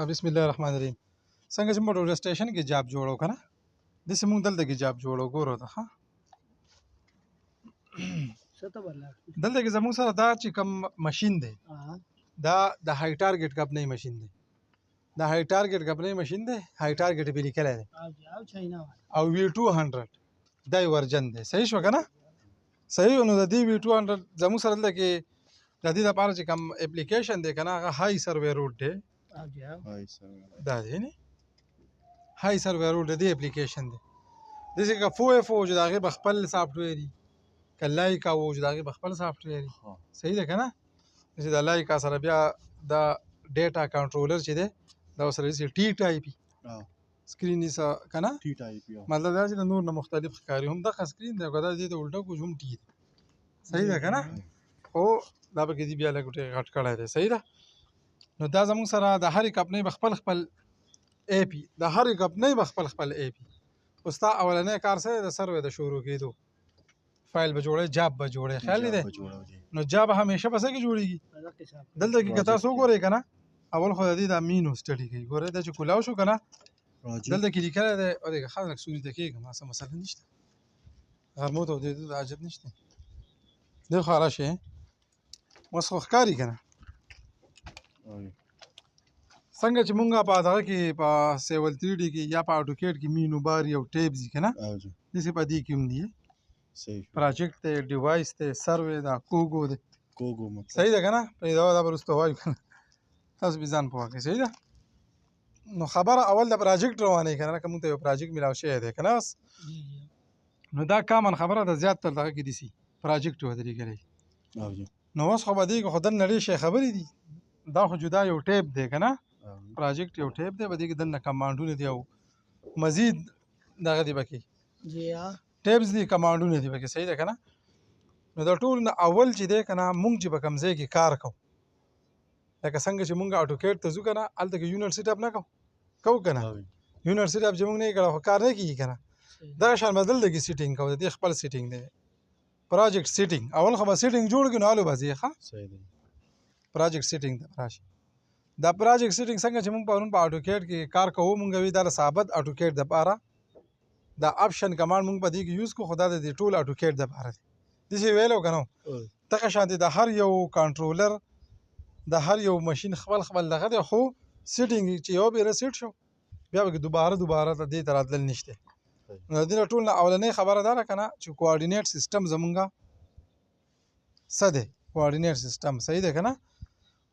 بسم الله الرحمن الرحیم. څنګه چې موږ ریل سټیشن کې جاب جوړو کنه داسې موږ دلته کې جاب جوړو ګورو ته ښه دلته کې زموږ سره دا چې کوم ماشین دی دا د های ټارګټ کمپنۍ ماشین دی د های ټارګټ کمپنۍ ماشین دی های ټارګټ په لیکلی دی او وی 200 دا یې ورجن دی صحیح شو کنه صحیح نو د دې وی 200 زموږ سره دلته کې د دې لپاره چې کوم اپلیکیشن دی کنه هغه های سروې روټ دی دا دی نه های سروې روټ دی اپلیکیشن دی دغه کا فو اف او چې داغه بخپل سافټویر دی کلای کا و چې داغه بخپل سافټویر دی صحیح ده کنه چې د لای کا سره بیا دا ډیټا کنټرولر چې دی دا سره چې ټی ټایپ سکرین یې کنه ټی ټایپ مطلب دا چې د نور نه مختلف ښکاری هم د سکرین دی غدا دې ته الټا کو هم ټی صحیح ده کنه او دا به کې بیا لګټه غټ کړای دی صحیح ده نو دا زموږ سره د هرې کمپنۍ بخپل خپل ای پی د هرې کمپنۍ بخپل خپل ای پی اوستا اولنې کار سره د سروې د شروع کېدو فایل به جوړې جاب به جوړې خیال دی نو جاب همیشه پسې کې جوړیږي دلته کې کتا سو ګورې کنه اول خو د دې د مینو سټډي کوي ګورې د چې کولاو شو کنه دلته کې لیکل دی او دغه خلک سوري ته کېږي ما سم مسله نشته غرمو ته د عجب نشته د خلاص شي وسخ ښکاری کنه څنګه چې مونږه په دغه کې په سیول 3D کې یا په اټوکیټ کې مینو بار یو ټیبز کنه دسه په دې کې هم دی صحیح پروجیکټ ته ډیوایس ته سروې دا کوګو دی کوګو مطلب صحیح ده کنه په دا ورسته وایو کنه تاسو به ځان پوهه کې صحیح ده نو خبره اول د پروجیکټ روانه کنه کوم ته یو پروجیکټ ملاو شي دی کنه نو دا کامن خبره د زیات تر دغه کې دي سي پروجیکټ و درې کړي نو اوس خو به دې خدای نړۍ شي خبرې دي دا خو جدا یو ټیپ دی کنه پروجیکټ یو ټیپ دی بده کې دنه کمانډونه دی او مزید دغه دی بکی جی ها ټیپز دی کمانډونه دی بکی صحیح ده کنه نو دا ټول نه اول چې دی کنه مونږ چې په کمزې کې کار کوو لکه څنګه چې مونږ اټوکیټ ته ځو کنه الته کې یونټ سیټ اپ نه کوو کنه یونټ سیټ اپ چې مونږ نه کړو کار نه کیږي کنه دا شان بدل دی سیټینګ کوو د خپل سیټینګ دی پروجیکټ سیټینګ اول خو به سیټینګ جوړ کړو نو بازی ښه صحیح دی پروجیکټ سیټینګ راشي دا پروجیکټ سیټینګ څنګه چې موږ پرون په اټوکیټ کې کار کوو موږ وی دا ثابت اټوکیټ د پاره دا اپشن کمانډ موږ په دې کې یوز کو خدا د ټول اټوکیټ د پاره دي چې ویلو کنه تکه شانتي د هر یو کنټرولر د هر یو ماشين خپل دغه دی خو سیټینګ چې یو به ریسیټ شو بیا به دوباره ته دې ترادل نشته نو د ټول نه اولنې خبره ده کنه چې کوارډینیټ سیستم زمونږه سده کوارډینیټ سیستم صحیح ده کنه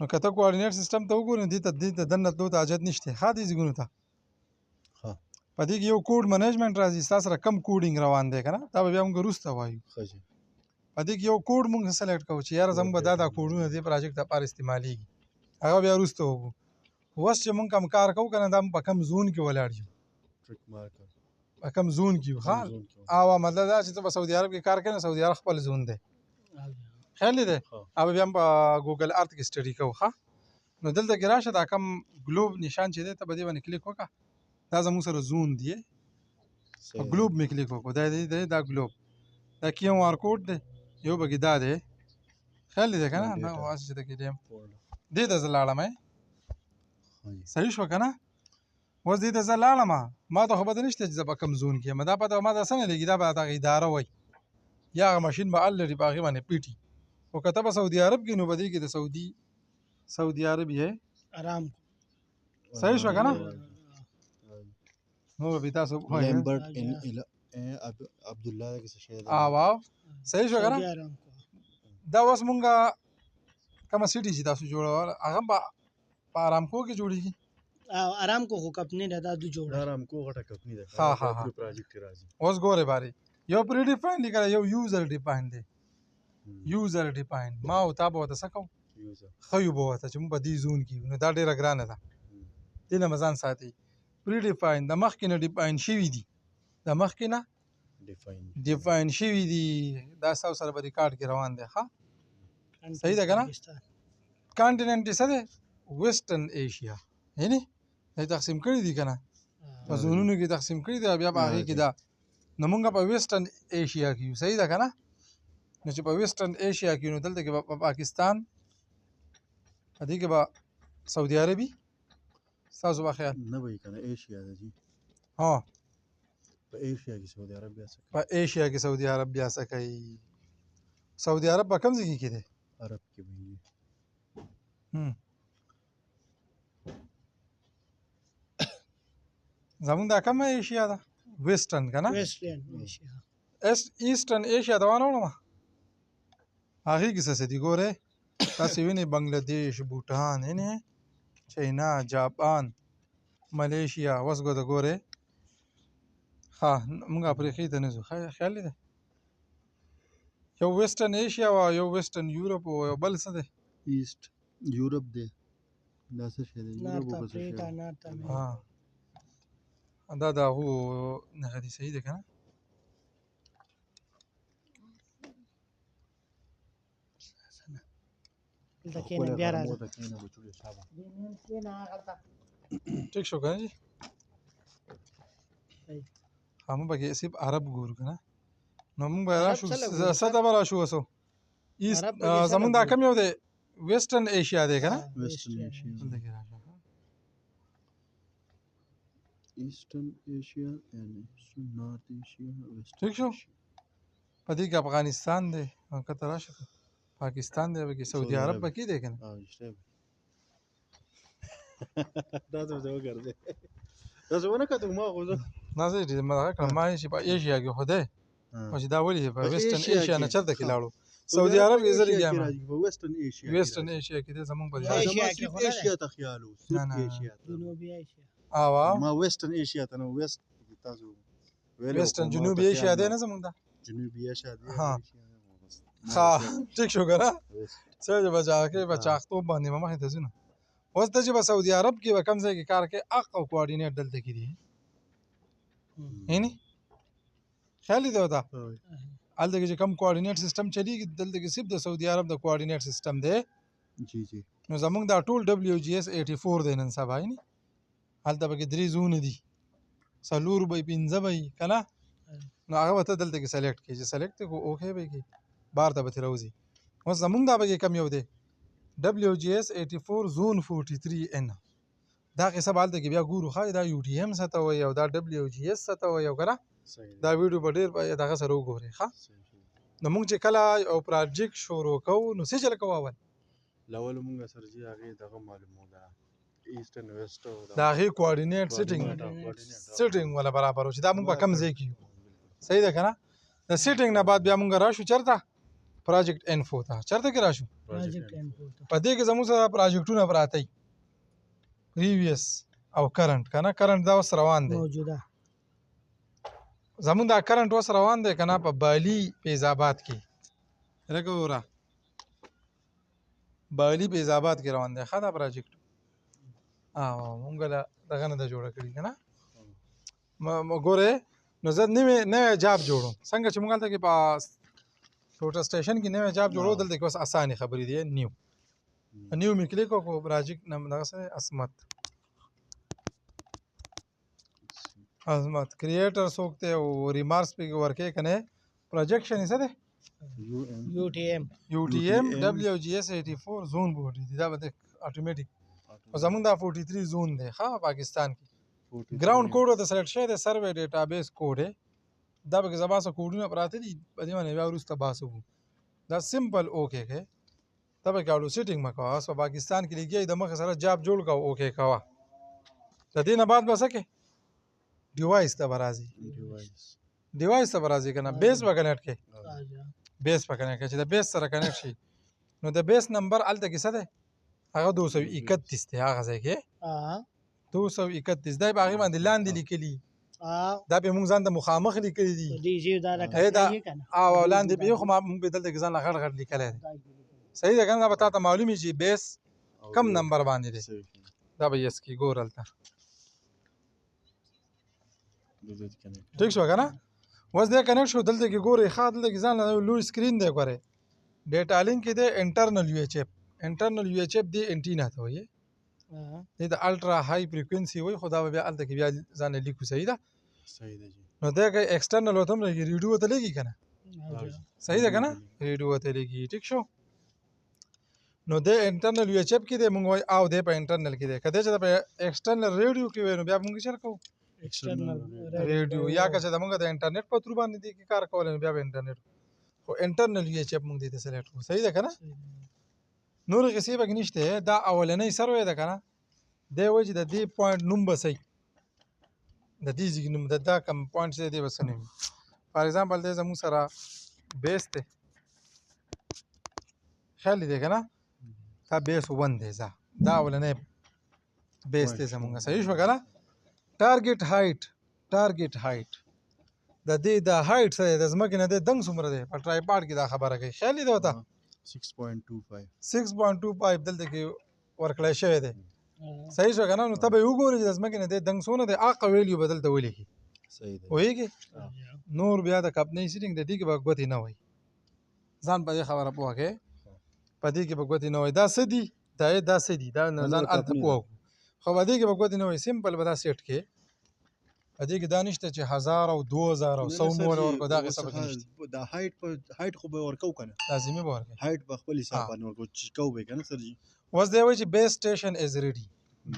نو کته کوارډینیټ سیستم ته وګورئ دې ته دنه ته حاجت نشته خاطی زګونو ته ها پدې کې یو کوډ منیجمنت راځي تاسو سره کم کوډینګ روان دی کنه دا به موږ روسته وایو خجه پدې کې یو کوډ موږ سلیکټ کوو چې یار زموږ دا کوډونه دې پروجیکټ لپاره استعماليږي هغه بیا روسته وګو وس چې موږ کم کار کوو کنه دا په کم زون کې ولاړ یو ټریک مارکر په کم زون کې ها او مطلب دا چې په سعودي عرب کې کار کوي سعودي عرب خپل زون دی خیال دی او بیا په ګوګل ارت کې سټډي کوو ها نو دلته کې راشه دا کم ګلوب نشان چې دی ته به دې باندې کلیک وکړه دا زموږ سره زون دی ګلوب می کلیک وکړو دا ګلوب دا کیو آر کوډ دی یو بګی دا دی خیال دی کنه نو واسه چې کې دې د زلاړه مې صحیح شو کنه وز دې د زلاړه ما ته خبر نشته چې په کم زون کې ما دا پته ما دا سن لګی دا به دا اداره وای یا ماشين به الری باغی باندې پیټي او کتابه سعودي عرب کې نو بدی کې د سعودي عرب یې آرام صحیح شو کنه نو به تاسو لمبرټ ان عبد الله کې څه شی واو صحیح شو کنه دا اوس مونږه کوم سټی چې تاسو جوړول هغه په آرامکو کې جوړیږي او آرامکو خو کمپنی دا د جوړ آرامکو غټه کمپنی ده ها پروجیکټ راځي اوس ګوره باري یو پری ډیفاین دی یو یوزر ډیفاین دی یوزر ډیفاین ما او تاسو ته څه کوم یوزر خو یو بوته چې موږ په دې زون کې نو دا ډیره ګرانه ده دینه مزان ساتي پری ډیفاین د مخکینه ډیفاین شوی دی د مخکینه ډیفاین شوی دی دا تاسو سره په ریکارډ کې روان دی ها صحیح ده کنه کانټیننټ څه ده ویسټرن ایشیا یعنی دا تقسیم کړی دی کنه په زونونو کې تقسیم کړی دی بیا په هغه کې دا نو موږ په ویسټرن ایشیا کې صحیح ده کنه نو چې په ویسټرن ایشیا کې نو دلته کې په پاکستان دې کې به سعودي عربي ستاسو په خیال نه وایي که نه ایشیا ده جي ها په ایشیا کې سعودي عرب بیا څه کوي په ایشیا کې سعودي عرب بیا څه کوي سعودي عرب په کوم ځای کې دی عرب کې به وي زمونږ دا کومه ایشیا ده ویسټرن که نه western Asia ایسټرن ایشیا ته وانه وړم هغې کې څه دي ګورې تاسې وینئ بنګلادیش بوټان یعنې چاینا جاپان ملیشیا اوس ګوته ګورې ها موږ افریقې ته نه ځو خیال دی یو ویسټرن ایشیا او یو ویسټرن یورپ او یو بل څه دی ایسټ یورپ دی دا څه شی دی یورپ नॉर्थ او څه شی अफ्रीका دی नॉर्थ ها دا د هغو نښه دي صحیح دی که نه دلته کېنه بیا راځه ته کېنه بچوړې صاحب کېنه هغلته ټیک شو که نه جي صحیح موږ پکې صرف عرب ګورو که نه نو موږ به عرب راشو څه لګورو؟ څه ته به راشو اوسو ایست عرب پکې څه زمونږ دا لګورو؟ کم یو دی ویسټرن ایشیا دی که نه ویسټرن ایشیا دلته کې راشه ایسټرن ایشیا اینڈ نارث ایشیا ویسټرن ٹھیک شو په دې کې افغانستان دی او کته راشه پاکستان دی پکې سعودي عرب پکې دی که نه ها اشته دا څه وګرځي دا څه ونه کته ما غوځه نه زه دې ما کړم ما چې په ایشیا کې خو دی او چې دا ولې په ویسټرن ایشیا نه چرته کې لاړو سعودي عرب کې زری یم په ویسټرن ایشیا ویسټرن ایشیا کې دی زمونږ په ایشیا ایشیا کې کې خو نه ایشیا ته خیال وو نه، نه. ایشیا ته جنوبي एशिया او ما ویسټرن ایشیا ته نو ویسټ تاسو ویلو ویسټرن جنوبي ایشیا دی نه زمونږ دا جنوبي ایشیا دی ها. ها ټیک شو که نه څه چې بچا کې بچاختوب باندې به مخې ته ځو نو اوس ته چې به سعودي عرب کې به کوم ځای کې کار کوي حق او کوارډینیټ دلته کې دي یعنی خیال دی ورته هلته کې چې کوم کوارډینیټ سیستم چلیږي دلته کې صرف د سعودي عرب د کوارډینیټ سیستم دی جی جی نو زمونږ دا ټول WGS 84 دی نن سبا یعنی هلته پکې 3 زونه دي 4 به 15 به که نه نو هغه به ته دلته کې سلیکټ کړي چې سلیکټ دی خو اوکې به کړي بار ته به ترې راوځي اوس زمونږ دا پکې کم یو دی WGS 84 زون 43N دا قصه به هلته کې بیا ګورو ښایي دا UTM څه ته وایي او دا WGS څه ته وایي او که نه صحیح دا ویډیو به ډېر په دغه سره وګورئ ښه نو موږ چې کله یو پراجیکټ شروع کوو نو څه چل کوو اول لول مونږ سره جی هغه دغه معلومه ده ایسټرن ویسټ او د هغې کوارډینیټ سیټینګ ولا برابر و چې دا موږ په کم ځای کې یو صحیح ده که نه د سیټینګ نه بعد بیا موږ راشو چېرته پراجیکټ انفو ته چېرته کې راشو project input په دې کې زموږ سره پراجیکټونه پراته دي پریویس او کرنٹ که نه کرنٹ دا اوس روان دی موجوده زمونږ دا کرنٹ اوس روان دی که نه په بالي فیض آباد کې لکه وګوره بالي فیض آباد کې روان دی ښه دا پراجیکټ مونږ له دغه نه ده جوړه کړې که نه ګورې نو زه نوی جاب جوړوم څنګه چې مونږ هلته کې په ټوټه سټیشن کې نوی جاب جوړو دلته کې اوس اسانې خبرې دي نیو مې کلیک وکړو پراجیکټ نام دغه څه دی عظمت کریټر څوک دی او ریمارکس پکې ورکوي که نه پروجیکشن یې څه دی UTM UTM WGS 84 زون بورډ دی دا به اتوماتیک او زمونږ دا 43 زون دی ښه پاکستان کې ګراوند کوډ ورته سلیکټ شوی دی سروې ډیټابیس کوډ دی دا پکې زما څه کوډونه پراته دي په دې باندې بیا وروسته بحث وکړو دا سمپل اوکې کې ته پکې اړو سیټینګ مه کوه اوس په پاکستان کې لګیا د مخې سره جاب جوړ کوه اوکې کوه د دې نه بعد به څه کې ډیوایس ته به راځي ډیوایس ته به راځي که نه بیس به کنیکټ کې بیس په کنیکټ کې چې د بیس سره کنیکټ شي نو د بیس نمبر هلته کې څه دی هغه 231 دی هغه ځای کې 231 دی په هغې باندې لاندې لیکلي دا به مونږ ځان ته مخامخ لیکلي دي دی جی دا دا راکړی کنه او لاندې به خو مونږ به دلته کې ځان له غټ غټ لیکلی دی صحیح ده که نه دا به تا ته معلوم وي چې بیس کم نمبر باندې دی دا به یس کې ګور هلته ټیک شو که نه اوس دی کنیکټ شو دلته کې ګورئ ښه دلته کې ځان له لوی سکرین دی ګورئ ډیټا لینک کې دی انټرنل UHF انټرنل UHF دی انټینا ته وایي دی د الټرا های فریکوینسي وایي خو دا به بیا هلته کې بیا ځان لیکو صحیح ده نو دی که ایکسټرنل ورته هم لګي ریډیو ورته لګي که نه صحیح ده که نه ریډیو ورته لګي ټیک شو نو د انټرنل یو ایچ اف کې دی مونږ وای او د په انټرنل کې دی کله چې په ایکسټرنل ریډیو کې وینو بیا مونږ چل کوو ایکسټرنل ریډیو یا که چې مونږ د انټرنیټ په تر باندې دی کې کار کول بیا به انټرنیټ خو انټرنل یو ایچ اف مونږ دې ته سلیکټ کوو صحیح ده کنه نور کیسې به نشته دا اولنۍ سروې ده کنه د وجه د دې پوینټ نوم به صحیح د دې ځای نوم د دا کم پوینټ چې دی بس نه فار ایگزامپل د زموږ سره بیس ته خیال دی کنه دا بیس 1 دی دا اولنۍ بیس ته زموږ صحیح شو کنه ټارګټ هایټ د دې د هایټ سره د ځمکې نه د دنګ څومره دی په ټرایپاډ کې دا خبره کوي خیال دی وته 6.25 دلته کې ورکړی شوی دی صحیح شو کنه نو ته به وګورې چې د ځمکې نه د دنګ څونه دی اقا ویلیو بدل ته ولیکي صحیح دی وایي نور بیا د کپنۍ سیټینګ د دې کې به ګوتې نه وای ځان په دې خبره پوه کې په دې کې به ګوتې نه وای دا څه دي دا څه دي دا ځان الته پوه خو په دې کې به ګوتې نه وای سیمپل به دا سیټ کې په دې کې دا نشته چې 1000 او 2000 او 100 مول ورکو دا قصه به نشته دا هایټ خو به ورکو کنه لازمي به ورکو هایټ په خپل حساب باندې ورکو چې کو به کنه سر جی was there which base station is ready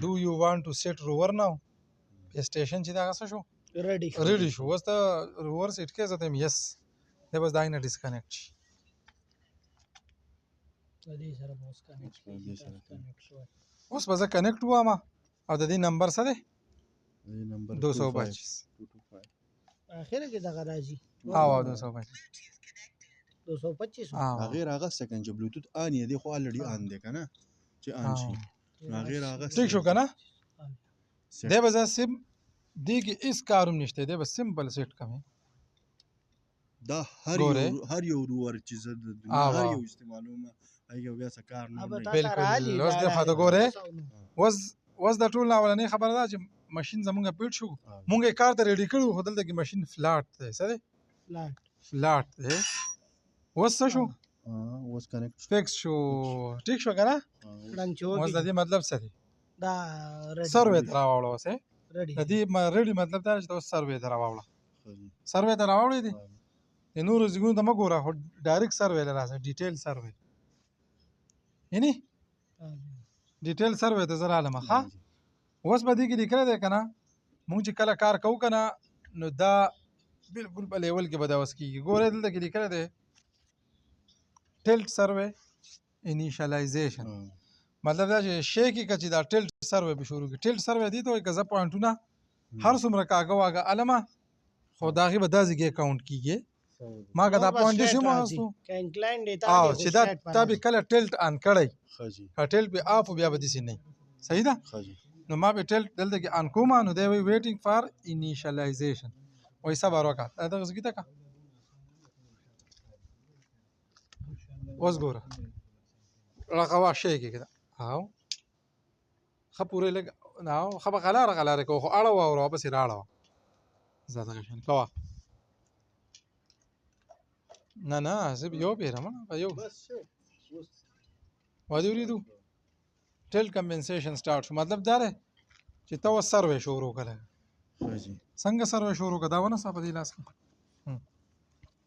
do you want to set rover now base station چې دا څه شو ready شو was the rover set کې زته yes there was the disconnect دې سره اوس کنیکټ اوس به زه کنیکټ وم او د دې نمبر څه دی نمبر 225 اخر کې دغه راځي او 225 غیر هغه سکند چې بلوتوث ان یې دی خو الریډي ان دی کنه چې ان شي غیر هغه ټیک شو کنه دی به زه سیم دی کې اس کاروم نشته دی به سمپل سیټ کوم دا هر یو ور چې زه د دنیا هر یو استعمالومه هغه بیا څه کار نه بالکل اوس د فاده ګوره وز د ټول اولنې خبره ده چې ماشين زمونږه پیټ شو مونږه کار ته ریډي کړو خو دلته کې ماشين فلات دی څه دی فلات دی وس څه شو وس کنیکټ فکس شو ټیک شو کنه وس د دې مطلب څه دی دا سروې ته راوړو څه د دې ریډي مطلب دا چې تاسو سروې ته راوړو سروې ته راوړې دي د نور زګونو ته مګوره هو ډایرکټ سروې لرازه ډیټیل سروې یعنی ډیټیل سروې ته زرا علمه ها اوس به دې کې لیکل دی کنه مونږ چې کله کار کوو کنه نو دا بالکل په لیول کې به دا وس کېږي ګوره دلته کې لیکل دی ټلټ سروې انیشلایزیشن مطلب دا چې شی کې چې دا ټلټ سروې به شروع کړي ټلټ سروې دي ته وایي که زه پوینټونه هر څومره کاږه واږه علمه خو د هغې به دا ځای کې اکاونټ کېږي ما که دا پوینټ داسې وماستو او چې دا تا به کله ټلټ ان کړی ټلټ به اف بیا به داسې نه صحیح ده نو ما به ټلټ دلته کې ان کومه نو دی وایي ویټینګ فار انیشلایزیشن وایي صبر وکړه دغه ځای ته اوس ګوره رقوا شی کې کده او ښه پورې لږ او ښه به غلاره کوو خو اړه واوره واپسې راړه زیاته غشن کوه نه زه یو پیرم یو وادي وریدو ټیل کمپنسیشن سٹارټ شو مطلب دا دی چې تا اوس سروې شروع کړه څنګه سروې شروع کړه دا ونه صاحب دی لاس کې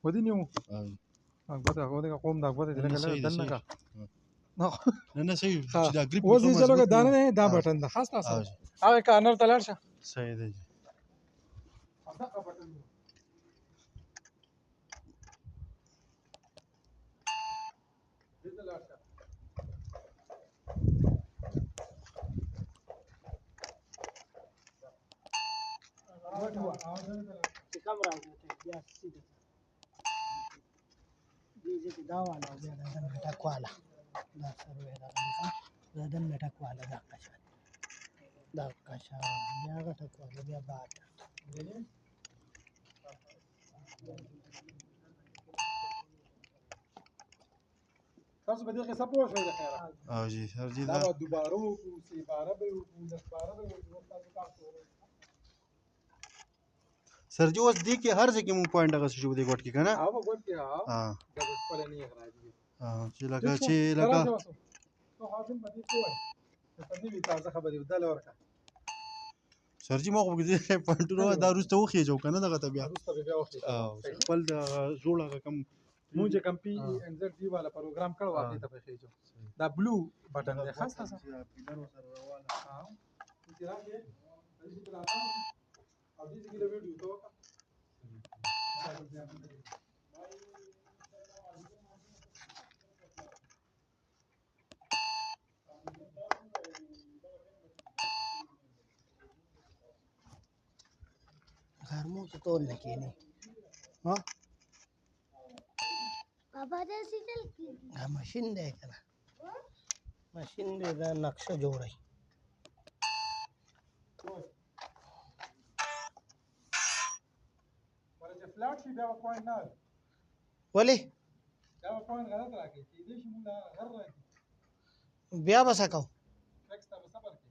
ودی نیو غوته قوم دا غوته دنه کا نه صحیح چې دا گریپ وځي چلو دا نه دا بٹن دا خاص تاسو هغه کارنر تلل شه صحیح دی کم راځي بیا سیده دې دا والا بیا دا ټک والا دا سروې دا د ټک والا دا کاشا بیا ټک والا بیا بات تاسو به دې قصه پوه شئ د خیره او جی سر جی دا دوباره وکړو سی باره به وکړو د باره به وکړو سر جی اوس دې کې هر ځای کې مو پوینټ هغه شو دې ګټ کې کنه ها وګورئ ها دا خپل نه راځي چې لکه نو حاضر باندې کوی ته دې تازه خبرې ودل ورکا سر جی مو دې پوینټونو دا روسته وخی جو کنه دغه ته بیا روسته بیا وخی خپل د زوړه کم مونږه کم پی ان زد دی والا پروګرام کړو واقعي ته پېښې جو دا بلو بټن دی خاص خاص پیلر سره روانه ها چې راځي دې په راځي او دې کې ویډیو ته وکړه घरमो तो तोल लगे नहीं हाँ पापा जैसी चल की हाँ मशीन दे करा मशीन दे दा नक्शा जोड़ आई ورته چې فلاټ شي بیا به پوینټ نه बोले بیا به پوینټ غلط راکړي چې دې شي موږ غر راکړي ब्याह बसा कहूँ فیکس ته صبر کې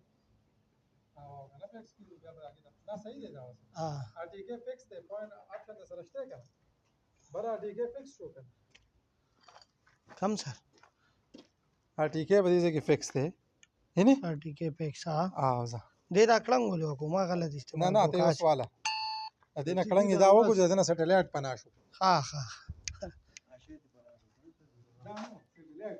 او کنه فیکس کې بیا به راکړي دا صحیح دی دا हाँ ار ټی کې فیکس دی پوینټ اپشن سره شته کنه بر ار ټی کې فیکس شو کنه कम सर ار ټی کې به دې کې فیکس دی یعنی पार्टी के पेक्षा اوزه दे दा कलंग बोले को ما غلط نه استعمال نه ته یو سواله دې نه کړنګ دا وګورځ دې نه سټلایټ پنا شو हाँ हाँ دا نو سټلایټ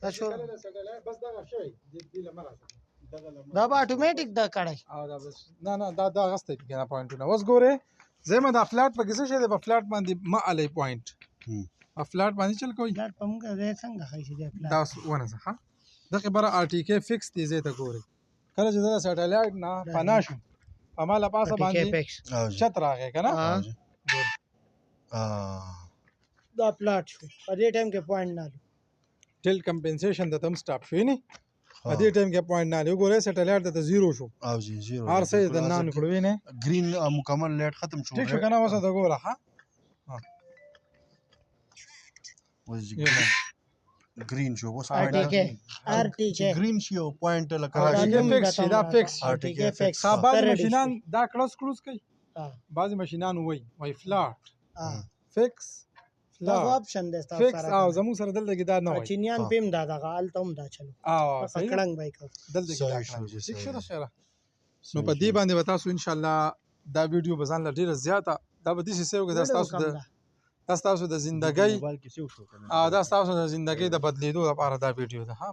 تاسو سټلایټ بس دا شي دې لمره دا به اتوماتیک دا کړای او دا بس نه نه دا غسته کنه پوینټونه اوس ګوره زما دا فلات په کیسه شه د فلات باندې ما علی پوینټ ا فلات باندې چل کوي دا پم کا زه څنګه خای شي دا ونه ښه دغه بر ار ټی کې فکس دی زه ته ګوره کله چې دا سټلایټ نه پناشو اماله پاسه باندې چت راغی کنه دا پلاټ شو په دې ټایم کې پوینټ نه ټیل کمپنسیشن د تم سټاپ شوی نه په دې ټایم کې پوینټ نه لګو ګوره سټلایټ ته 0 شو او جی 0 هر څه د نان کړوي نه گرین مکمل لایټ ختم شو ٹھیک شو کنه وسه دا ګوره ها گرین شو بس ار ټی کې گرین شي او پوینټ لکه ار ټی کې فکس شي دا فکس ار ټی کې فکس بعض ماشینان دا کلوز کوي بعض ماشینان وای فلات فکس دا آپشن دی تاسو فکس او زمو سره دلته کې دا نه وای چینیان پم دا دغه التم دا چلو او پکړنګ بای کو دلته کې دا ٹھیک شو شره نو په دې باندې وتا سو ان شاء الله دا ویډیو بزان لډیره زیاته دا به دې سیو کې دا تاسو د ژوندۍ دا تاسو د ژوندۍ د بدلیدو لپاره دا ویډیو ده